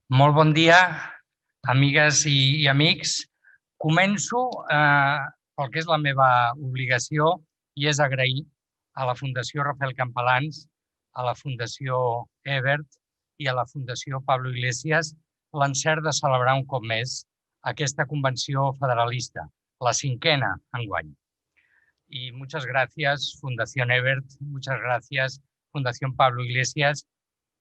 Molt bon dia, amigues i amics. Començo pel que és la meva obligació i és agrair a la Fundació Rafael Campalans, a la Fundació Ebert i a la Fundació Pablo Iglesias l'encert de celebrar un cop més aquesta convenció federalista, la 5ª enguany. Y muchas gracias, Fundación Ebert, muchas gracias, Fundación Pablo Iglesias,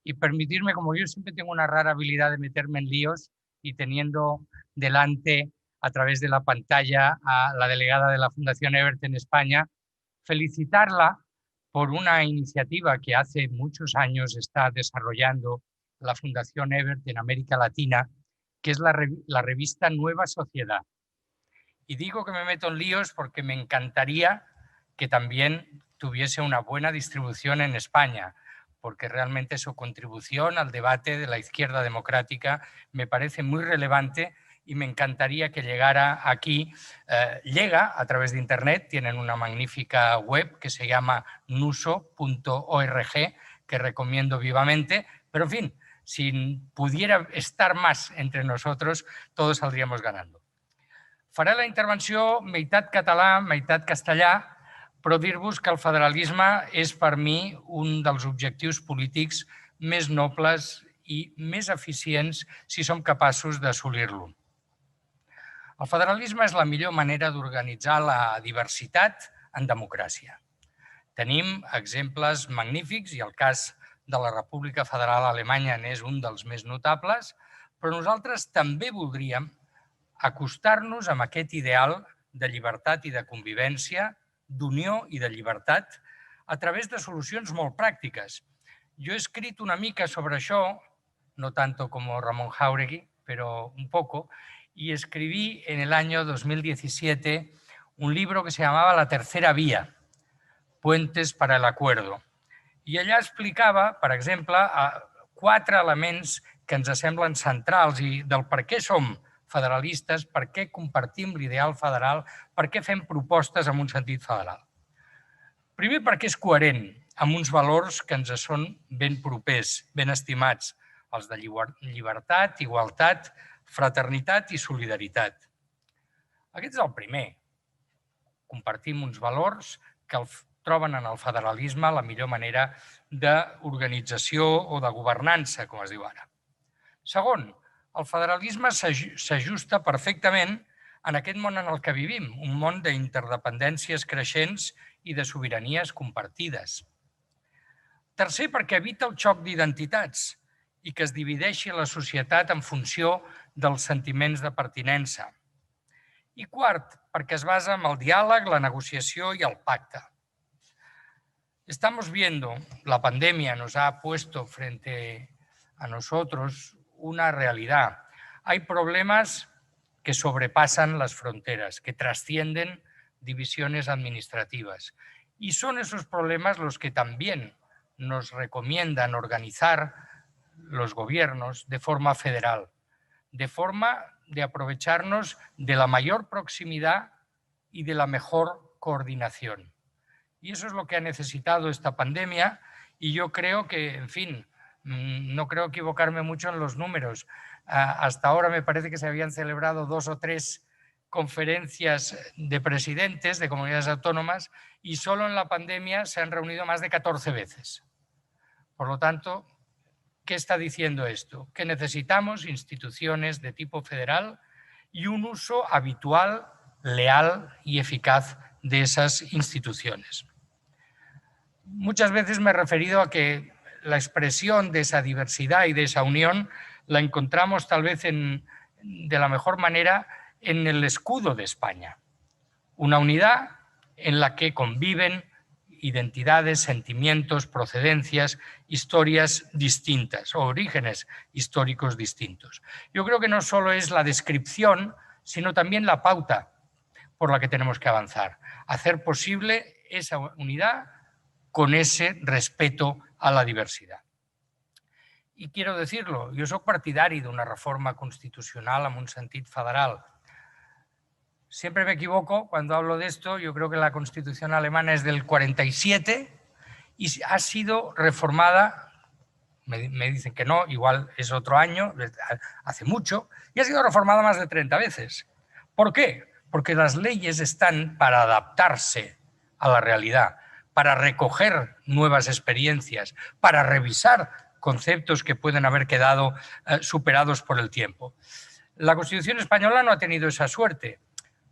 y permitirme, como yo siempre tengo una rara habilidad de meterme en líos y teniendo delante a través de la pantalla a la delegada de la Fundación Ebert en España, felicitarla por una iniciativa que hace muchos años está desarrollando la Fundación Ebert en América Latina, que es la revista Nueva Sociedad. Y digo que me meto en líos porque me encantaría que también tuviese una buena distribución en España, porque realmente su contribución al debate de la izquierda democrática me parece muy relevante y me encantaría que llegara aquí. Llega a través de Internet, tienen una magnífica web que se llama nuso.org, que recomiendo vivamente, pero en fin, si pudiera estar más entre nosotros, todos saldríamos ganando. Faré la intervenció meitat català, meitat castellà, però dir-vos que el federalisme és per mi un dels objectius polítics més nobles i més eficients si som capaços d'assolir-lo. El federalisme és la millor manera d'organitzar la diversitat en democràcia. Tenim exemples magnífics i el cas de la República Federal Alemanya n'és un dels més notables, però nosaltres també voldríem acostar-nos amb aquest ideal de llibertat i de convivència, d'unió i de llibertat, a través de solucions molt pràctiques. Jo he escrit una mica sobre això, no tanto como Ramón Jáuregui, pero un poco, y escribí en el año 2017 un libro que se llamaba La tercera vía, Puentes para el acuerdo. I allà explicava, per exemple, 4 elements que ens semblen centrals i del per què som federalistes, per què compartim l'ideal federal, per què fem propostes en un sentit federal. Primer, perquè és coherent amb uns valors que ens són ben propers, ben estimats, els de llibertat, igualtat, fraternitat i solidaritat. Aquest és el primer. Compartim uns valors que troben en el federalisme la millor manera d'organització o de governança, com es diu ara. Segon, el federalisme s'ajusta perfectament en aquest món en el que vivim, un món d'interdependències creixents i de sobiranies compartides. Tercer, perquè evita el xoc d'identitats i que es divideixi la societat en funció dels sentiments de pertinença. I quart, perquè es basa en el diàleg, la negociació i el pacte. Estamos viendo, la pandemia nos ha puesto frente a nosotros una realidad. Hay problemas que sobrepasan las fronteras, que trascienden divisiones administrativas. Y son esos problemas los que también nos recomiendan organizar los gobiernos de forma federal, de forma de aprovecharnos de la mayor proximidad y de la mejor coordinación. Y eso es lo que ha necesitado esta pandemia y yo creo que, en fin, no creo equivocarme mucho en los números. Hasta ahora me parece que se habían celebrado 2 o 3 conferencias de presidentes de comunidades autónomas y solo en la pandemia se han reunido más de 14 veces. Por lo tanto, ¿qué está diciendo esto? Que necesitamos instituciones de tipo federal y un uso habitual, leal y eficaz de esas instituciones. Muchas veces me he referido a que la expresión de esa diversidad y de esa unión la encontramos tal vez de la mejor manera en el escudo de España. Una unidad en la que conviven identidades, sentimientos, procedencias, historias distintas o orígenes históricos distintos. Yo creo que no solo es la descripción, sino también la pauta por la que tenemos que avanzar. Hacer posible esa unidad con ese respeto a la diversidad. I quiero decirlo, jo soc partidari d'una reforma constitucional en un sentit federal. Siempre me equivoco cuando hablo de esto, yo creo que la Constitución alemana es del 47 y ha sido reformada me dicen que no, igual es otro año, hace mucho, y ha sido reformada más de 30 veces. ¿Por qué? Porque las leyes están para adaptarse a la realidad, para recoger nuevas experiencias, para revisar conceptos que pueden haber quedado superados por el tiempo. La Constitución española no ha tenido esa suerte.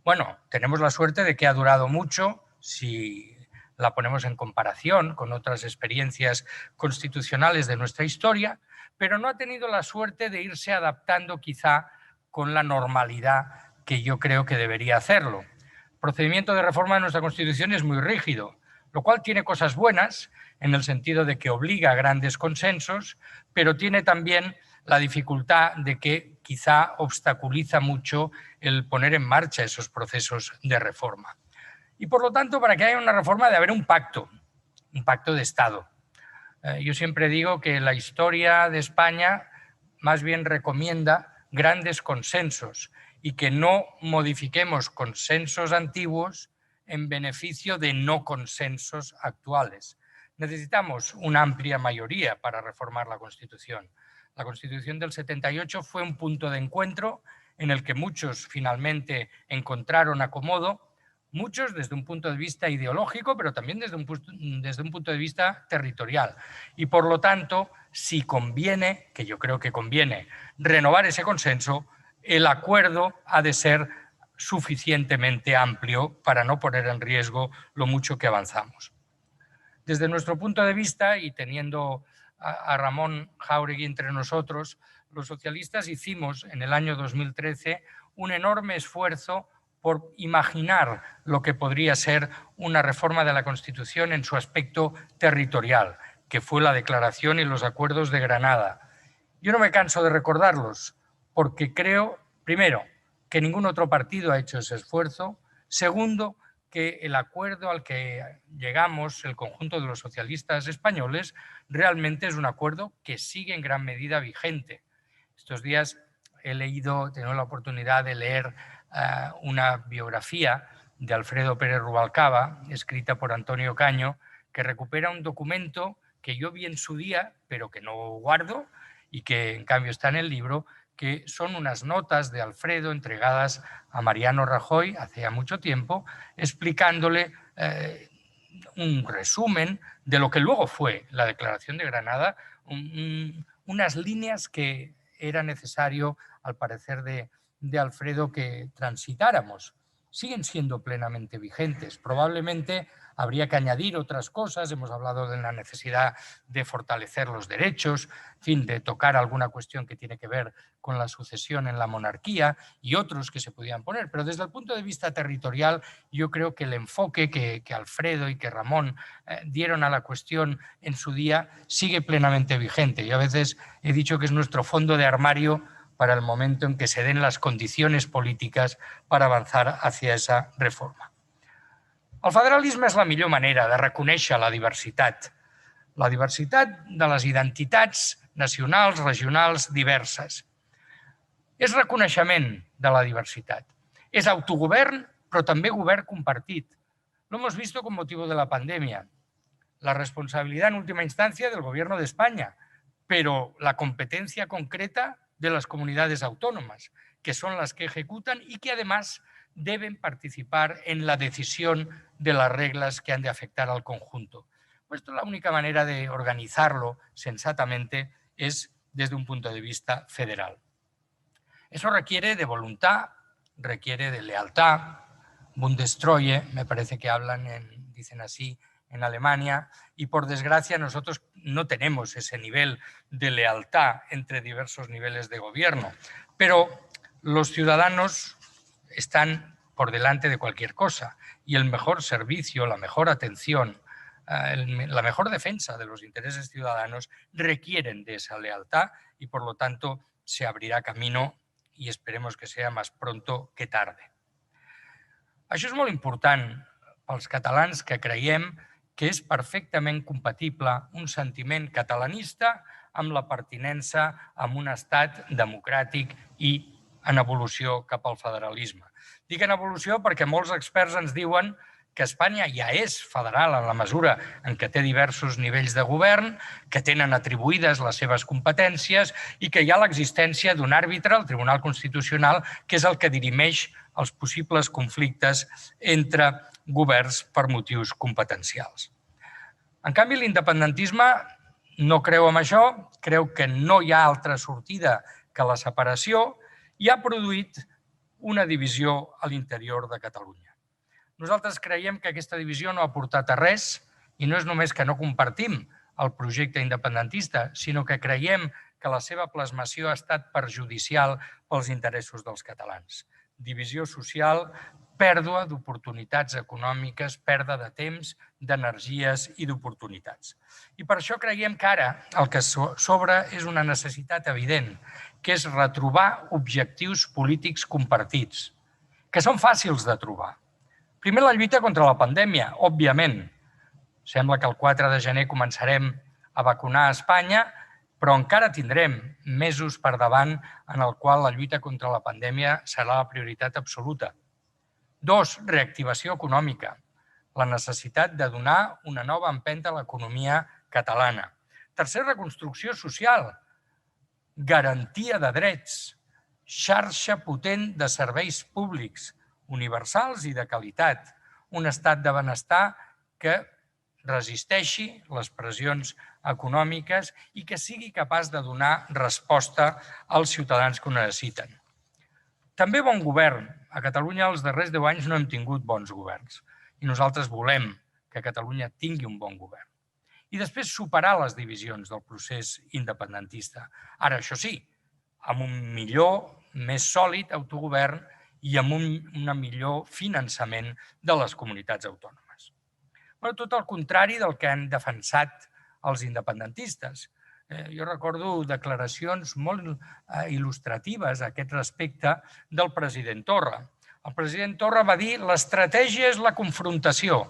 Bueno, tenemos la suerte de que ha durado mucho, si la ponemos en comparación con otras experiencias constitucionales de nuestra historia, pero no ha tenido la suerte de irse adaptando quizá con la normalidad que yo creo que debería hacerlo. El procedimiento de reforma de nuestra Constitución es muy rígido, lo cual tiene cosas buenas en el sentido de que obliga a grandes consensos, pero tiene también la dificultad de que quizá obstaculiza mucho el poner en marcha esos procesos de reforma. Y por lo tanto, para que haya una reforma debe haber un pacto de Estado. Yo siempre digo que la historia de España más bien recomienda grandes consensos y que no modifiquemos consensos antiguos en beneficio de no consensos actuales. Necesitamos una amplia mayoría para reformar la Constitución. La Constitución del 78 fue un punto de encuentro en el que muchos finalmente encontraron acomodo, muchos desde un punto de vista ideológico, pero también desde un punto de vista territorial. Y por lo tanto, si conviene, que yo creo que conviene, renovar ese consenso, el acuerdo ha de ser suficientemente amplio para no poner en riesgo lo mucho que avanzamos. Desde nuestro punto de vista, y teniendo a Ramón Jáuregui entre nosotros, los socialistas hicimos en el año 2013 un enorme esfuerzo por imaginar lo que podría ser una reforma de la Constitución en su aspecto territorial, que fue la Declaración y los Acuerdos de Granada. Yo no me canso de recordarlos, porque creo, primero, que ningún otro partido ha hecho ese esfuerzo. Segundo, que el acuerdo al que llegamos, el conjunto de los socialistas españoles, realmente es un acuerdo que sigue en gran medida vigente. Estos días he tenido la oportunidad de leer una biografía de Alfredo Pérez Rubalcaba, escrita por Antonio Caño, que recupera un documento que yo vi en su día, pero que no guardo y que en cambio está en el libro, que son unas notas de Alfredo entregadas a Mariano Rajoy hace ya mucho tiempo, explicándole un resumen de lo que luego fue la Declaración de Granada, unas líneas que era necesario, al parecer de Alfredo, que transitáramos. Siguen siendo plenamente vigentes. Probablemente habría que añadir otras cosas. Hemos hablado de la necesidad de fortalecer los derechos, en fin, de tocar alguna cuestión que tiene que ver con la sucesión en la monarquía y otros que se podían poner. Pero desde el punto de vista territorial, yo creo que el enfoque que Alfredo y que Ramón dieron a la cuestión en su día sigue plenamente vigente. Yo a veces he dicho que es nuestro fondo de armario para el momento en que se den las condiciones polítiques per avançar hacia esa reforma. El federalisme és la millor manera de reconèixer la diversitat de les identitats nacionals, regionals, diverses. És reconeixement de la diversitat. És autogovern, però també govern compartit. Lo hemos visto con motivo de la pandemia. La responsabilidad en última instancia del Gobierno de España, pero la competencia concreta de las comunidades autónomas, que son las que ejecutan y que además deben participar en la decisión de las reglas que han de afectar al conjunto. Pues la única manera de organizarlo sensatamente es desde un punto de vista federal. Eso requiere de voluntad, requiere de lealtad. Bundestreue, me parece que dicen así, en Alemania, y por desgracia nosotros no tenemos ese nivel de lealtad entre diversos niveles de gobierno, pero los ciudadanos están por delante de cualquier cosa y el mejor servicio, la mejor atención, la mejor defensa de los intereses ciudadanos requieren de esa lealtad y por lo tanto se abrirá camino i esperemos que sea más pronto que tarde. Això és molt important pels catalans que creiem que és perfectament compatible un sentiment catalanista amb la pertinença a un estat democràtic i en evolució cap al federalisme. Dic en evolució perquè molts experts ens diuen que Espanya ja és federal en la mesura en què té diversos nivells de govern, que tenen atribuïdes les seves competències i que hi ha l'existència d'un àrbitre, el Tribunal Constitucional, que és el que dirimeix els possibles conflictes entre governs per motius competencials. En canvi, l'independentisme no creu en això, creu que no hi ha altra sortida que la separació i ha produït una divisió a l'interior de Catalunya. Nosaltres creiem que aquesta divisió no ha portat a res i no és només que no compartim el projecte independentista, sinó que creiem que la seva plasmació ha estat perjudicial pels interessos dels catalans. Divisió social, pèrdua d'oportunitats econòmiques, pèrdua de temps, d'energies i d'oportunitats. I per això creiem que ara el que s'obre és una necessitat evident, que és retrobar objectius polítics compartits, que són fàcils de trobar. Primer, la lluita contra la pandèmia, òbviament. Sembla que el 4 de gener començarem a vacunar a Espanya, però encara tindrem mesos per davant en el qual la lluita contra la pandèmia serà la prioritat absoluta. 2, reactivació econòmica. La necessitat de donar una nova empenta a l'economia catalana. 3, reconstrucció social. Garantia de drets. Xarxa potent de serveis públics universals i de qualitat, un estat de benestar que resisteixi les pressions econòmiques i que sigui capaç de donar resposta als ciutadans que ho necessiten. També bon govern. A Catalunya els darrers 10 anys no hem tingut bons governs i nosaltres volem que Catalunya tingui un bon govern. I després superar les divisions del procés independentista. Ara, això sí, amb un millor, més sòlid autogovern i amb un millor finançament de les comunitats autònomes. Tot el contrari del que han defensat els independentistes. Jo recordo declaracions molt il·lustratives a aquest respecte del president Torra. El president Torra va dir l'estratègia és la confrontació.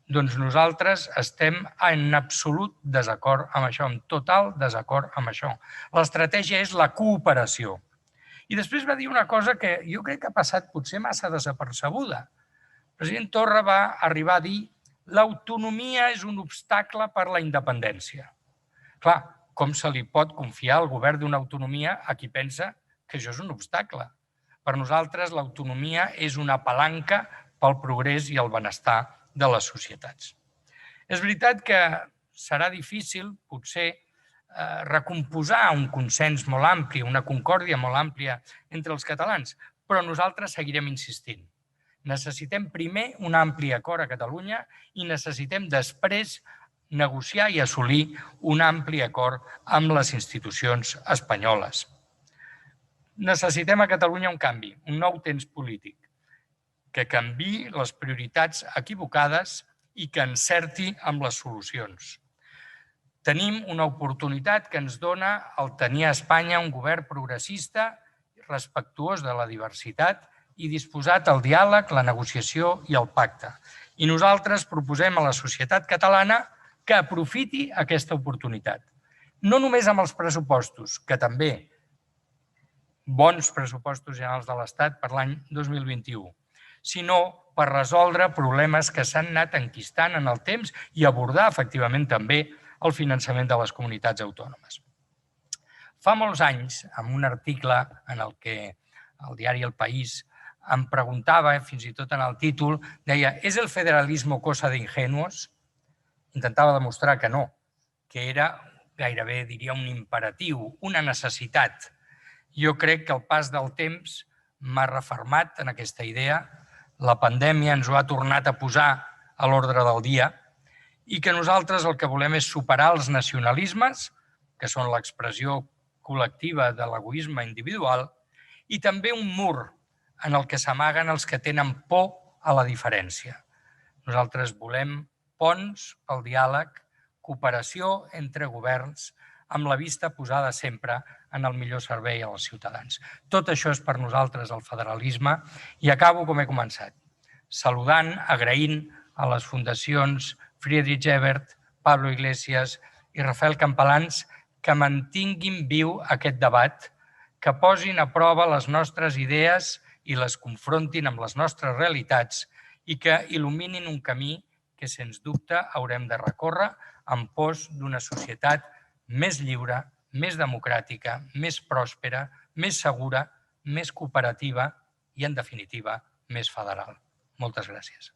Doncs nosaltres estem en absolut desacord amb això, en total desacord amb això. L'estratègia és la cooperació. I després va dir una cosa que jo crec que ha passat potser massa desapercebuda. El president Torra va arribar a dir l'autonomia és un obstacle per a la independència. Clar, com se li pot confiar al govern d'una autonomia a qui pensa que això és un obstacle? Per nosaltres, l'autonomia és una palanca pel progrés i el benestar de les societats. És veritat que serà difícil, potser, recomposar un consens molt ampli, una concòrdia molt àmplia entre els catalans, però nosaltres seguirem insistint. Necessitem primer un ampli acord a Catalunya i necessitem després negociar i assolir un ampli acord amb les institucions espanyoles. Necessitem a Catalunya un canvi, un nou temps polític, que canviï les prioritats equivocades i que encerti amb les solucions. Tenim una oportunitat que ens dona el tenir a Espanya un govern progressista, respectuós de la diversitat i disposat al diàleg, la negociació i el pacte. I nosaltres proposem a la societat catalana que aprofiti aquesta oportunitat. No només amb els pressupostos, que també bons pressupostos generals de l'Estat per l'any 2021, sinó per resoldre problemes que s'han anat enquistant en el temps i abordar efectivament també el finançament de les comunitats autònomes. Fa molts anys, en un article en el que el diari El País em preguntava, fins i tot en el títol, deia ¿es el federalismo cosa de ingenuos? Intentava demostrar que no, que era gairebé, diria, un imperatiu, una necessitat. Jo crec que el pas del temps m'ha refermat en aquesta idea. La pandèmia ens ho ha tornat a posar a l'ordre del dia i que nosaltres el que volem és superar els nacionalismes, que són l'expressió col·lectiva de l'egoisme individual, i també un mur en el que s'amaguen els que tenen por a la diferència. Nosaltres volem ponts pel diàleg, cooperació entre governs, amb la vista posada sempre en el millor servei als ciutadans. Tot això és per nosaltres el federalisme i acabo com he començat, saludant, agraint a les fundacions Friedrich Ebert, Pablo Iglesias i Rafael Campalans que mantinguin viu aquest debat, que posin a prova les nostres idees i les confrontin amb les nostres realitats i que il·luminin un camí que, sens dubte, haurem de recórrer en pos d'una societat més lliure, més democràtica, més pròspera, més segura, més cooperativa i, en definitiva, més federal. Moltes gràcies.